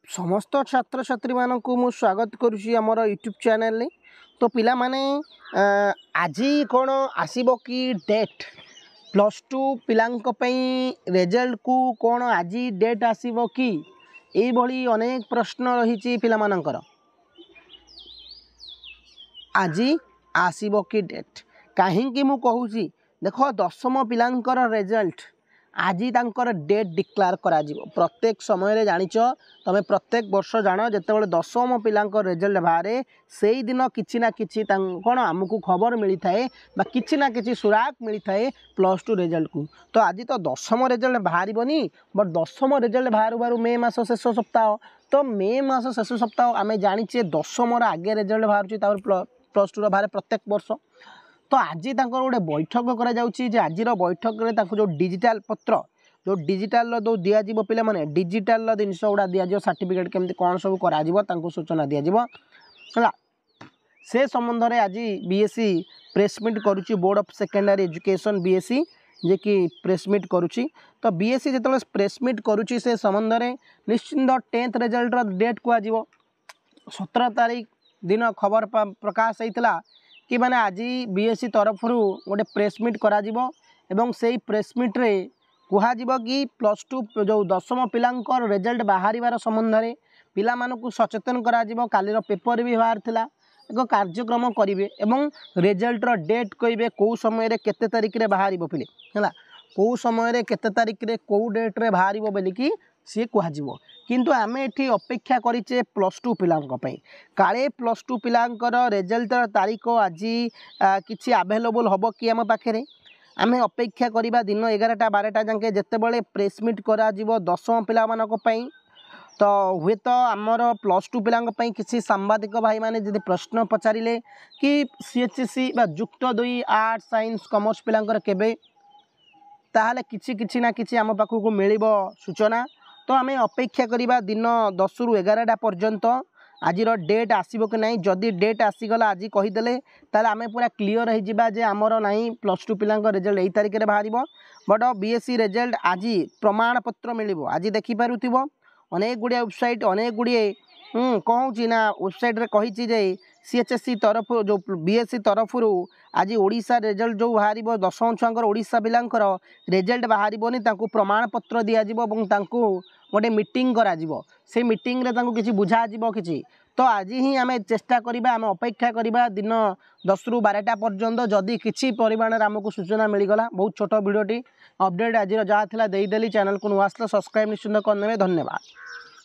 समस्त छात्र छात्री मानक मु स्वागत करुँची आमर यूट्यूब चैनल ने। तो पिला माने आज कौन आसीबो कि डेट +2 पिलांक पई रिजल्ट को कौन आज डेट आसीबो कि एई भली अनेक प्रश्न रही पिला मानकर। आज आसीबो कि डेट कहीं मु कहूची देखो 10म पिलांकर रिजल्ट आज तांकर डेट डिक्लेयर करा जिवो। प्रत्येक समय जानिच तमे प्रत्येक वर्ष जान जितेबाला 10म पिलांकर रिजल्ट बाहर से ही दिन किछि ना किछि कौन आमको खबर मिली थाए बा किछि ना किछि सुराग मिली थाए +2 रिजल्ट को। तो आज तो 10म रिजल्ट बाहर बट 10म रिजल्ट बाहर बाहर मे मास शेष सप्ताह। तो मे मास शेष सप्ताह आम जाचे 10म आगे रिजल्ट बाहर +2 बाहर प्रत्येक वर्ष। तो आज गोटे बैठक कर आज बैठक में जो डिजिटाल पत्र जो डिजिटाल जो दिज्व पे मैंने डिजिटाल जिनस गुड़ा दिज्व सर्टिफिकेट केमती कौन सब कर सूचना दिज्व है से संबंध में आज बीएससी प्रेसमिट करुच्ची board of secondary education BSC जे कि प्रेसमिट करुच्ची। तो बीएससी जो प्रेसमिट करुच्ची से संबंध में निश्चिंत 10th रिजल्ट डेट कह 17 तारीख दिन खबर प्रकाश होता कि माने आज बीएससी तरफ गोटे प्रेसमिट करा एवं से प्रेसमिट रे कहुब कि +2 जो 10म पिलांकर रिजल्ट बाहर संबंध में पिला मानकु सचेतन करा कालीर पेपर भी बाहर थिला एक कार्यक्रम करेंगे एवं रिजल्ट डेट कहे कौ समय केते तारीख रे बाहर पिले है कौ समय केते तारीख रे कौ डेट रे बाहर बोलिकी सी कह किंतु आमे एठी अपेक्षा करिचे +2 पिलांक पई काले +2 पिलांकर रिजल्ट तारीख आज किछि अवेलेबल हबो कि आम पाखे आमे अपेक्षा करिबा दिन 11टा 12टा जाके जेतेबेले प्रेसमिट करा जिवो 10म पिला मानक पई। तो हुए तो आमर +2 पिलांक पई किछि सांबादिक भाई माने जदि प्रश्न पचारिले कि सीएचएससी बा युक्त 2 आर्ट साइंस कॉमर्स पिलांकर केबे ताहाले किछि ना किछि आम पाखु मिलिबो सूचना। तो आम अपेक्षा करिबा दिन 10 रु 11टा पर्यंत आज डेट आसीबो कि नहीं। जदि डेट आसीगला आज कहीदेले ताले आम पूरा क्लीयर हो जिबा जे आमर नहीं +2 पिलांक रिजल्ट यही तारीख में बाहर बट बीएससी रिजल्ट आज प्रमाण पत्र मिलिबो। आज देखि पारुथिबो अनेक गुड़िया वेबसाइट अनेक गुड़िए कहूँ ना वेबसाइट रे कही जे सीएचएससी तरफ जो बीएससी तरफ आज ओडिशा रिजल्ट जो बाहर 10म छुआंकर ओडिशा पिलांकर रिजल्ट बाहर प्रमाण पत्र दिज्व गोटे मीटिंग करा से मीटिंग रे किसी बुझा किसी। तो आज ही आम चेष्टा करवा आम अपेक्षा करवा दिन 10 रु 12टा पर्यंत जदि किसी परिमाण आमको सूचना मिलगला। बहुत छोट वीडियोटी अपडेट आज जहाँ देदेली चैनल को नुआ सब्सक्राइब निश्चिंत करने। धन्यवाद।